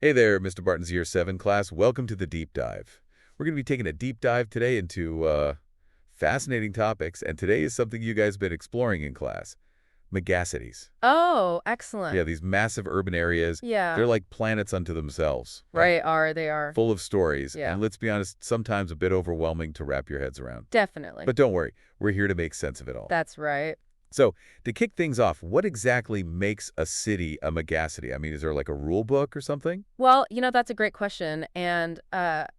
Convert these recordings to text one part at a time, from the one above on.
Hey there, Mr. Barton's Year 7 class. Welcome to the deep dive. We're going to be taking a deep dive today into fascinating topics, and today is something you guys have been exploring in class. Megacities. Oh, Yeah, excellent. these massive urban areas, Yeah. they're like planets unto themselves, right? Right, they are. Full of stories, Yeah, and let's be honest, sometimes a bit overwhelming to wrap your heads around. definitely. But don't worry, we're here to make sense of it all. That's right. So, to kick things off, what exactly makes a city a megacity? I mean, is there like a rule book or something? Well, that's a great question. And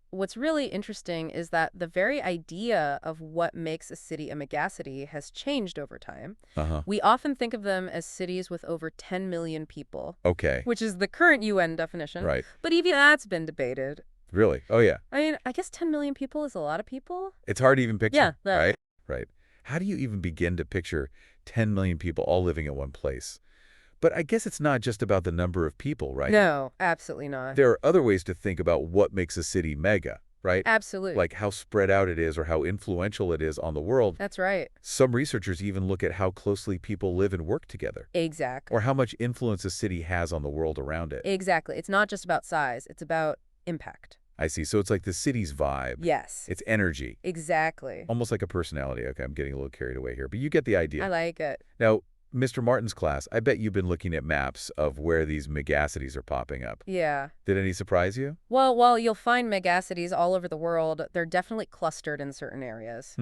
what's really interesting is that the very idea of what makes a city a megacity has changed over time. Uh-huh. We often think of them as cities with over 10 million people, Okay. which is the current UN definition. Right. But even that's been debated. Really? Oh, yeah. I mean, I guess 10 million people is a lot of people. It's hard to even Yeah, picture, right? Right. How do you even begin to picture 10 million people all living at one place? But I guess it's not just about the number of people, right? No, absolutely not. There are other ways to think about what makes a city mega, right? Absolutely. Like how spread out it is or how influential it is on the world. That's right. Some researchers even look at how closely people live and work together, Exactly. or how much influence a city has on the world around it. Exactly. It's not just about size, it's about impact. I see. So it's like the city's vibe. Yes, Its energy. exactly. Almost like a personality. Okay, I'm getting a little carried away here, but you get the idea. I like it. Now, Mr. Martin's class, I bet you've been looking at maps of where these megacities are popping up. Yeah. Did any surprise you? Well, while you'll find megacities all over the world, they're definitely clustered in certain areas.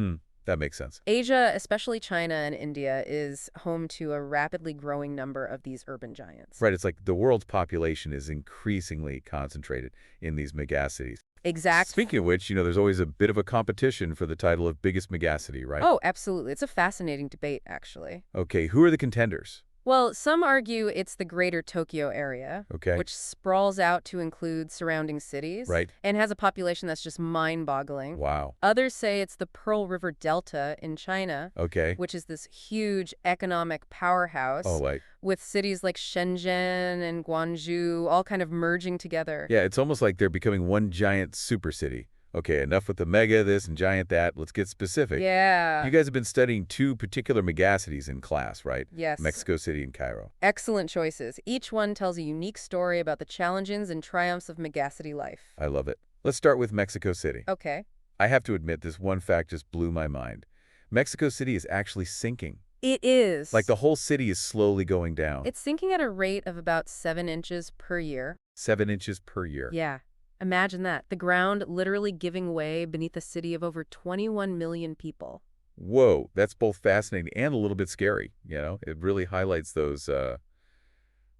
That makes sense. Asia, especially China and India, is home to a rapidly growing number of these urban giants. Right, it's like the world's population is increasingly concentrated in these megacities. Exactly. Speaking of which, there's always a bit of a competition for the title of biggest megacity, right? Oh, absolutely. It's a fascinating debate, actually. Okay, who are the contenders? Well, some argue it's the greater Tokyo area, Okay. which sprawls out to include surrounding cities Right. and has a population that's just mind-boggling. Wow. Others say it's the Pearl River Delta in China, Okay. which is this huge economic powerhouse Oh, right. with cities like Shenzhen and Guangzhou all kind of merging together. Yeah, it's almost like they're becoming one giant super city. Okay, enough with the mega this and giant that. Let's get specific. Yeah. You guys have been studying two particular megacities in class, right? Yes. Mexico City and Cairo. Excellent choices. Each one tells a unique story about the challenges and triumphs of megacity life. I love it. Let's start with Mexico City. Okay. I have to admit, this one fact just blew my mind. Mexico City is actually sinking. It is. Like the whole city is slowly going down. It's sinking at a rate of about 7 inches per year. 7 inches per year. Yeah. Imagine that. The ground literally giving way beneath a city of over 21 million people. Whoa, that's both fascinating and a little bit scary. It really highlights those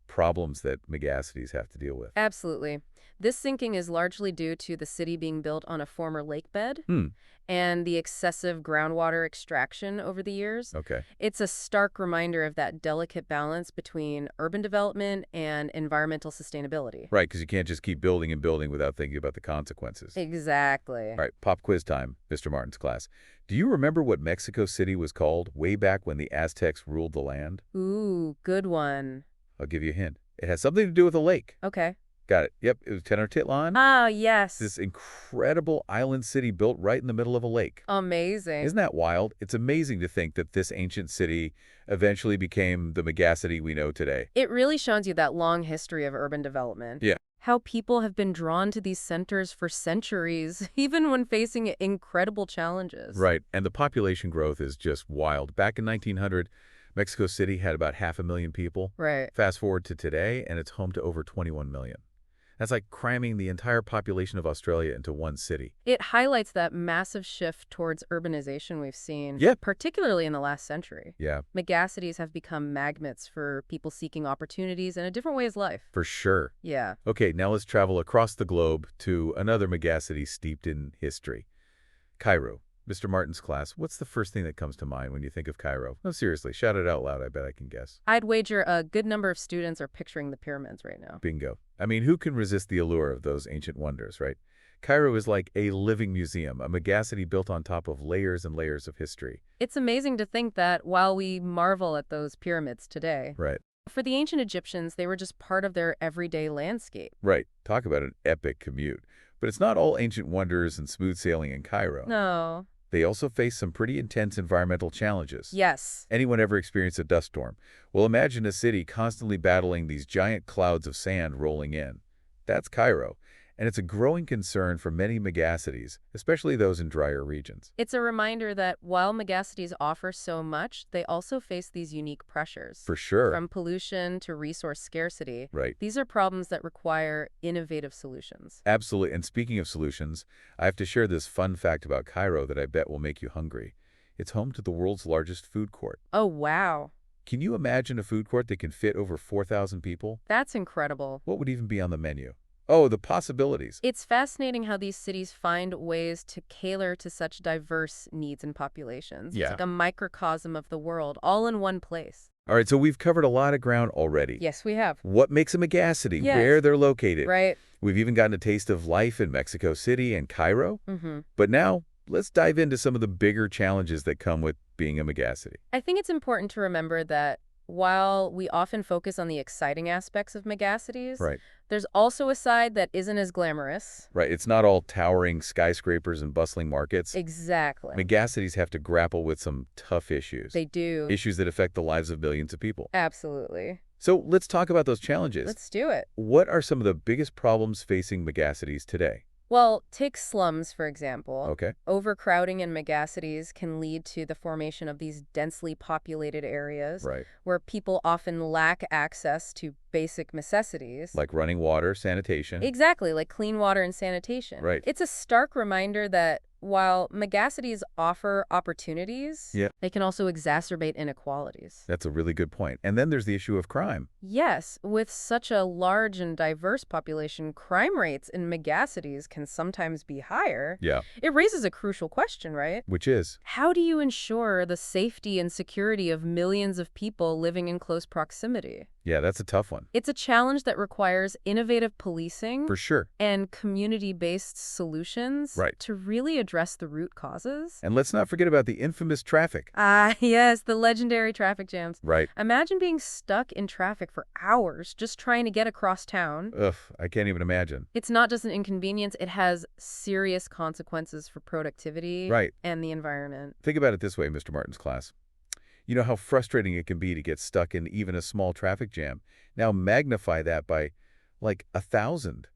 problems that megacities have to deal with. Absolutely. This sinking is largely due to the city being built on a former lake bed and the excessive groundwater extraction over the years. Okay. It's a stark reminder of that delicate balance between urban development and environmental sustainability. Right, because you can't just keep building and building without thinking about the consequences. Exactly. All right, pop quiz time, Mr. Martin's class. Do you remember what Mexico City was called way back when the Aztecs ruled the land? Ooh, good one. I'll give you a hint. It has something to do with a lake. Okay. Got it. Yep, it was Tenochtitlan. Oh, yes. This incredible island city built right in the middle of a lake. Amazing. Isn't that wild? It's amazing to think that this ancient city eventually became the megacity we know today. It really shows you that long history of urban development. Yeah. How people have been drawn to these centers for centuries, even when facing incredible challenges. Right, and the population growth is just wild. Back in 1900, Mexico City had about 500,000 people. Right. Fast forward to today, and it's home to over 21 million. That's like cramming the entire population of Australia into one city. It highlights that massive shift towards urbanization we've seen, Yep. particularly in the last century. Yeah, Megacities have become magnets for people seeking opportunities in a different way of life. for sure. Yeah. Okay, now let's travel across the globe to another megacity steeped in history. Cairo. Mr. Martin's class, what's the first thing that comes to mind when you think of Cairo? No, seriously, shout it out loud. I bet I can guess. I'd wager a good number of students are picturing the pyramids right now. Bingo. I mean, who can resist the allure of those ancient wonders, right? Cairo is like a living museum, a megacity built on top of layers and layers of history. It's amazing to think that while we marvel at those pyramids today, Right. for the ancient Egyptians, they were just part of their everyday landscape. Right. Talk about an epic commute. But it's not all ancient wonders and smooth sailing in Cairo. No. They also face some pretty intense environmental challenges. Yes. Anyone ever experienced a dust storm? Well, imagine a city constantly battling these giant clouds of sand rolling in. That's Cairo. And it's a growing concern for many megacities, especially those in drier regions. It's a reminder that while megacities offer so much, they also face these unique pressures. For sure. From pollution to resource scarcity, Right. these are problems that require innovative solutions. Absolutely. And speaking of solutions, I have to share this fun fact about Cairo that I bet will make you hungry. It's home to the world's largest food court. Oh, wow. Can you imagine a food court that can fit over 4,000 people? That's incredible. What would even be on the menu? Oh, the possibilities. It's fascinating how these cities find ways to cater to such diverse needs and populations. It's Yeah. like a microcosm of the world, all in one place. All right, so we've covered a lot of ground already. Yes, we have. What makes a megacity, Yes. where they're located. Right? We've even gotten a taste of life in Mexico City and Cairo. Mm-hmm. But now, let's dive into some of the bigger challenges that come with being a megacity. I think it's important to remember that while we often focus on the exciting aspects of megacities, Right. there's also a side that isn't as glamorous. Right, it's not all towering skyscrapers and bustling markets. Exactly. Megacities have to grapple with some tough issues. They do. Issues that affect the lives of millions of people. Absolutely. So let's talk about those challenges. Let's do it. What are some of the biggest problems facing megacities today? Well, take slums, for example. Okay. Overcrowding in megacities can lead to the formation of these densely populated areas Right. where people often lack access to basic necessities. Like running water, sanitation. Exactly, like clean water and sanitation. Right. It's a stark reminder that while megacities offer opportunities, Yeah. they can also exacerbate inequalities. That's a really good point. And then there's the issue of crime. Yes, with such a large and diverse population, crime rates in megacities can sometimes be higher. Yeah. It raises a crucial question, right? Which is? How do you ensure the safety and security of millions of people living in close proximity? Yeah, that's a tough one. It's a challenge that requires innovative policing For sure. and community-based solutions Right. to really address the root causes. And let's not forget about the infamous traffic. Ah, yes, the legendary traffic jams. Right. Imagine being stuck in traffic for hours just trying to get across town. Ugh, I can't even imagine. It's not just an inconvenience, it has serious consequences for productivity Right. and the environment. Think about it this way, Mr. Martin's class. You know how frustrating it can be to get stuck in even a small traffic jam. Now magnify that by, like, 1,000.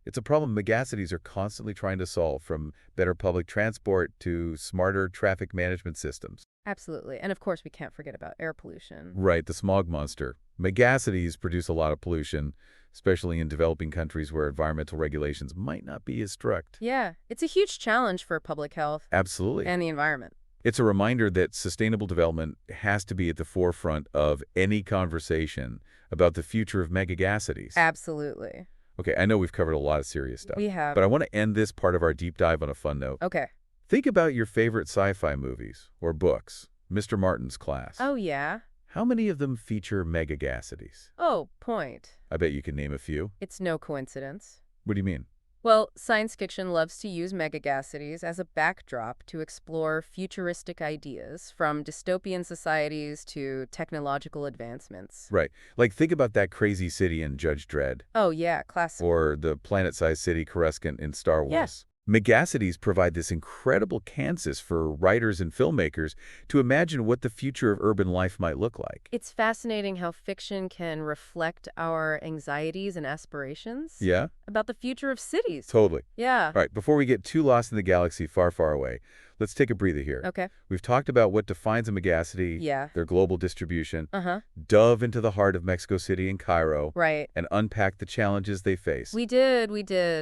It's a problem megacities are constantly trying to solve, from better public transport to smarter traffic management systems. Absolutely. And of course, we can't forget about air pollution. Right, the smog monster. Megacities produce a lot of pollution, especially in developing countries where environmental regulations might not be as strict. Yeah, it's a huge challenge for public health Absolutely. and the environment. It's a reminder that sustainable development has to be at the forefront of any conversation about the future of megacities. Absolutely. Okay, I know we've covered a lot of serious stuff, We have. but I want to end this part of our deep dive on a fun note. Okay. Think about your favorite sci-fi movies or books, Mr. Martin's class. Oh, yeah? How many of them feature megacities? Oh, point. I bet you can name a few. It's no coincidence. What do you mean? Well, science fiction loves to use megacities as a backdrop to explore futuristic ideas, from dystopian societies to technological advancements. Right. Like, think about that crazy city in Judge Dredd, Oh, yeah, classic. or the planet-sized city Coruscant in Star Wars. Yeah. Megacities provide this incredible canvas for writers and filmmakers to imagine what the future of urban life might look like. It's fascinating how fiction can reflect our anxieties and aspirations Yeah? about the future of cities. Totally. Yeah. All right, before we get too lost in the galaxy far, far away, let's take a breather here. Okay. We've talked about what defines a megacity, Yeah. their global distribution, Uh-huh. dove into the heart of Mexico City and Cairo, Right. and unpack the challenges they face. We did.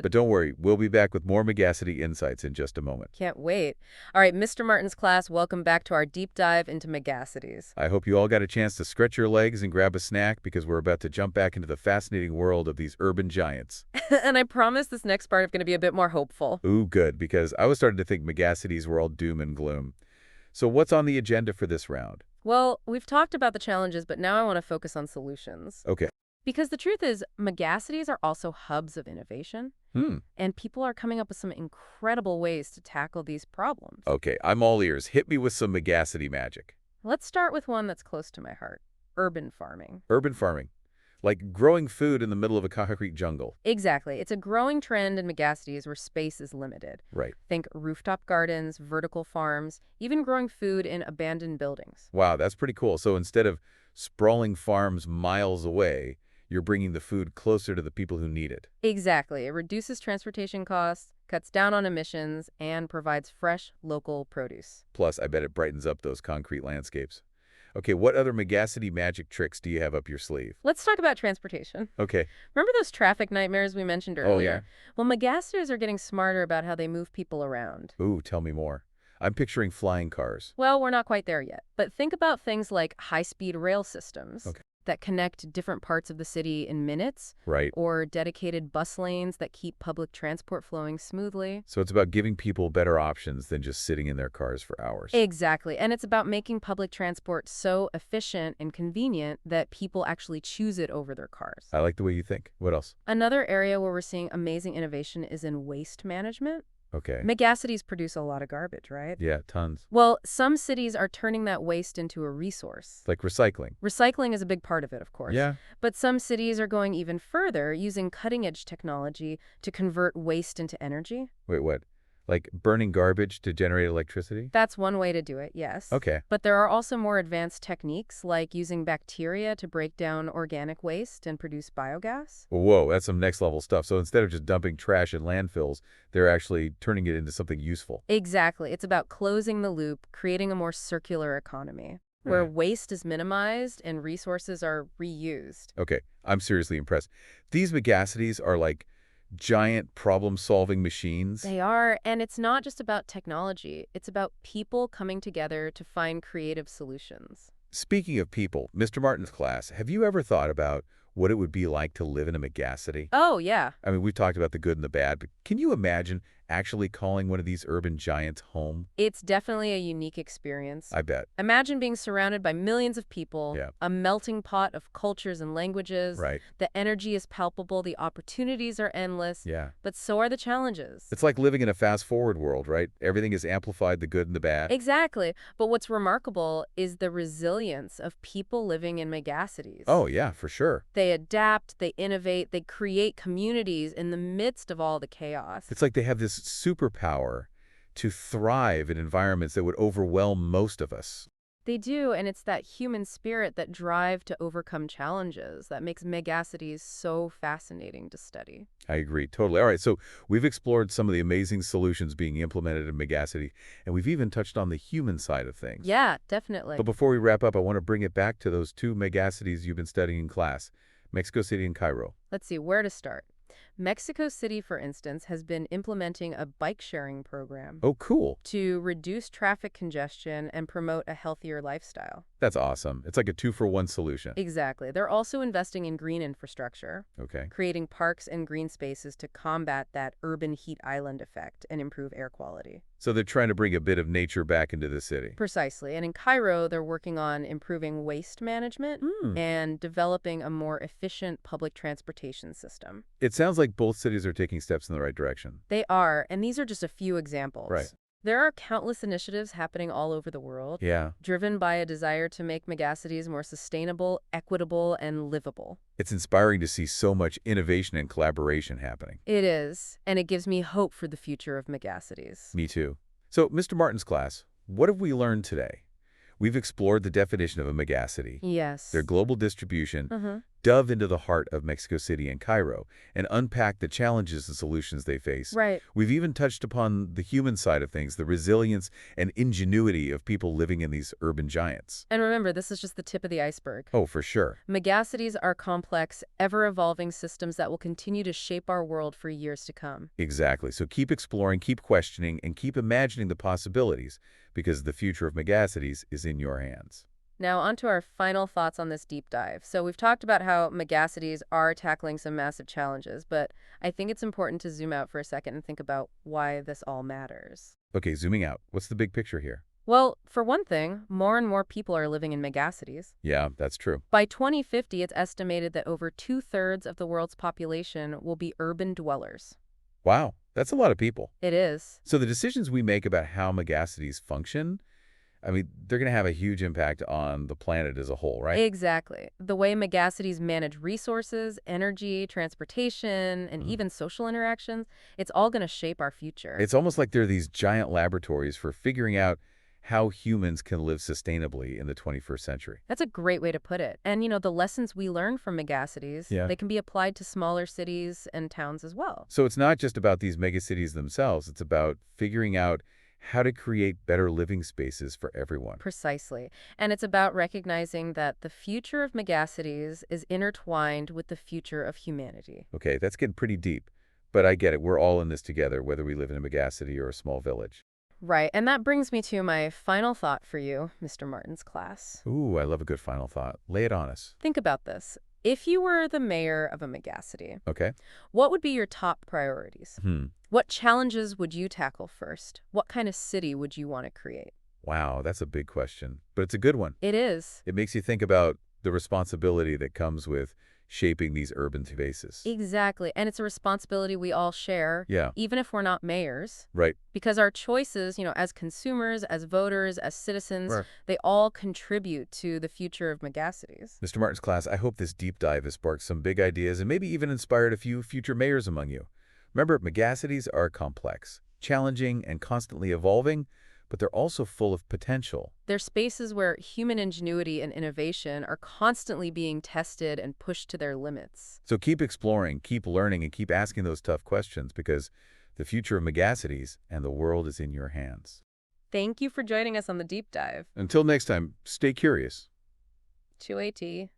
But don't worry, we'll be back with more megacity insights in just a moment. Can't wait. All right, Mr. Martin's class, welcome back to our deep dive into megacities. I hope you all got a chance to stretch your legs and grab a snack, because we're about to jump back into the fascinating world of these urban giants. And I promise this next part is going to be a bit more hopeful. Ooh, good, because I was starting to think megacities were all doom and gloom. So what's on the agenda for this round? Well, we've talked about the challenges, but now I want to focus on solutions. Okay. Because the truth is, megacities are also hubs of innovation, and people are coming up with some incredible ways to tackle these problems. Okay, I'm all ears. Hit me with some megacity magic. Let's start with one that's close to my heart: urban farming. Urban farming. Like growing food in the middle of a concrete jungle. Exactly. It's a growing trend in megacities where space is limited. Right. Think rooftop gardens, vertical farms, even growing food in abandoned buildings. Wow, that's pretty cool. So instead of sprawling farms miles away, You're bringing the food closer to the people who need it. Exactly. It reduces transportation costs, cuts down on emissions, and provides fresh, local produce. Plus, I bet it brightens up those concrete landscapes. Okay, what other Megacity magic tricks do you have up your sleeve? Let's talk about transportation. Okay. Remember those traffic nightmares we mentioned Oh, yeah? earlier? Well, Megacities are getting smarter about how they move people around. Ooh, tell me more. I'm picturing flying cars. Well, we're not quite there yet, but think about things like high-speed rail systems Okay. that connect different parts of the city in minutes, Right. or dedicated bus lanes that keep public transport flowing smoothly. So it's about giving people better options than just sitting in their cars for hours. Exactly, and it's about making public transport so efficient and convenient that people actually choose it over their cars. I like the way you think. What else? Another area where we're seeing amazing innovation is in waste management. Okay. Megacities produce a lot of garbage, right? Yeah, tons. Well, some cities are turning that waste into a resource. Like recycling. Recycling is a big part of it, of course. Yeah. But some cities are going even further, using cutting-edge technology to convert waste into energy. Wait, what? Like burning garbage to generate electricity? That's one way to do it, yes. Okay. But there are also more advanced techniques, like using bacteria to break down organic waste and produce biogas. Whoa, that's some next level stuff. So instead of just dumping trash in landfills, they're actually turning it into something useful. Exactly. It's about closing the loop, creating a more circular economy, where waste is minimized and resources are reused. Okay, I'm seriously impressed. These Megacities are like giant problem-solving machines. They are, and it's not just about technology. It's about people coming together to find creative solutions. Speaking of people, Mr. Martin's class, have you ever thought about what it would be like to live in a Megacity? Oh, yeah. I mean, we've talked about the good and the bad, but can you imagine actually calling one of these urban giants home? It's definitely a unique experience. I bet. Imagine being surrounded by millions of people, Yeah. a melting pot of cultures and languages. Right. The energy is palpable, the opportunities are endless, Yeah. but so are the challenges. It's like living in a fast-forward world, right? Everything is amplified, the good and the bad. Exactly. But what's remarkable is the resilience of people living in megacities. Oh, yeah, for sure. They adapt, they innovate, they create communities in the midst of all the chaos. It's like they have this superpower to thrive in environments that would overwhelm most of us. They do, and it's that human spirit, that drive to overcome challenges, that makes megacities so fascinating to study. I agree, totally. All right, so we've explored some of the amazing solutions being implemented in Megacity, and we've even touched on the human side of things. Yeah, definitely. But before we wrap up, I want to bring it back to those two Megacities you've been studying in class, Mexico City and Cairo. Let's see where to start. Mexico City, for instance, has been implementing a bike-sharing program Oh, cool. to reduce traffic congestion and promote a healthier lifestyle. That's awesome. It's like a two-for-one solution. Exactly. They're also investing in green infrastructure, Okay. creating parks and green spaces to combat that urban heat island effect and improve air quality. So they're trying to bring a bit of nature back into the city. Precisely. And in Cairo, they're working on improving waste management and developing a more efficient public transportation system. It sounds like both cities are taking steps in the right direction. They are, and these are just a few examples. Right. There are countless initiatives happening all over the world, Yeah. driven by a desire to make megacities more sustainable, equitable, and livable. It's inspiring to see so much innovation and collaboration happening. It is, and it gives me hope for the future of megacities. Me too. So, Mr. Martin's class, what have we learned today? We've explored the definition of a megacity, Yes. their global distribution, Mm-hmm. dove into the heart of Mexico City and Cairo, and unpacked the challenges and solutions they face. Right. We've even touched upon the human side of things, the resilience and ingenuity of people living in these urban giants. And remember, this is just the tip of the iceberg. Oh, for sure. Megacities are complex, ever-evolving systems that will continue to shape our world for years to come. Exactly. So keep exploring, keep questioning, and keep imagining the possibilities, because the future of megacities is in your hands. Now, on to our final thoughts on this deep dive. So we've talked about how megacities are tackling some massive challenges, but I think it's important to zoom out for a second and think about why this all matters. Okay, zooming out. What's the big picture here? Well, for one thing, more and more people are living in megacities. Yeah, that's true. By 2050, it's estimated that over 2/3 of the world's population will be urban dwellers. Wow, that's a lot of people. It is. So the decisions we make about how megacities function, I mean, they're going to have a huge impact on the planet as a whole, right? Exactly. The way megacities manage resources, energy, transportation, and even social interactions, it's all going to shape our future. It's almost like they're these giant laboratories for figuring out how humans can live sustainably in the 21st century. That's a great way to put it. And, the lessons we learn from megacities, Yeah. they can be applied to smaller cities and towns as well. So it's not just about these megacities themselves. It's about figuring out how to create better living spaces for everyone. Precisely. And it's about recognizing that the future of megacities is intertwined with the future of humanity. Okay, that's getting pretty deep. But I get it. We're all in this together, whether we live in a megacity or a small village. Right. And that brings me to my final thought for you, Mr. Martin's class. Ooh, I love a good final thought. Lay it on us. Think about this. If you were the mayor of a megacity, Okay? what would be your top priorities? Hmm. What challenges would you tackle first? What kind of city would you want to create? Wow, that's a big question. But it's a good one. It is. It makes you think about the responsibility that comes with shaping these urban spaces. Exactly. And it's a responsibility we all share, Yeah, even if we're not mayors, right. because our choices, as consumers, as voters, as citizens, Right. they all contribute to the future of megacities. Mr. Martin's class, I hope this deep dive has sparked some big ideas and maybe even inspired a few future mayors among you. Remember, megacities are complex, challenging, and constantly evolving, but they're also full of potential. They're spaces where human ingenuity and innovation are constantly being tested and pushed to their limits. So keep exploring, keep learning, and keep asking those tough questions because the future of megacities and the world is in your hands. Thank you for joining us on the deep dive. Until next time, stay curious. 2AT.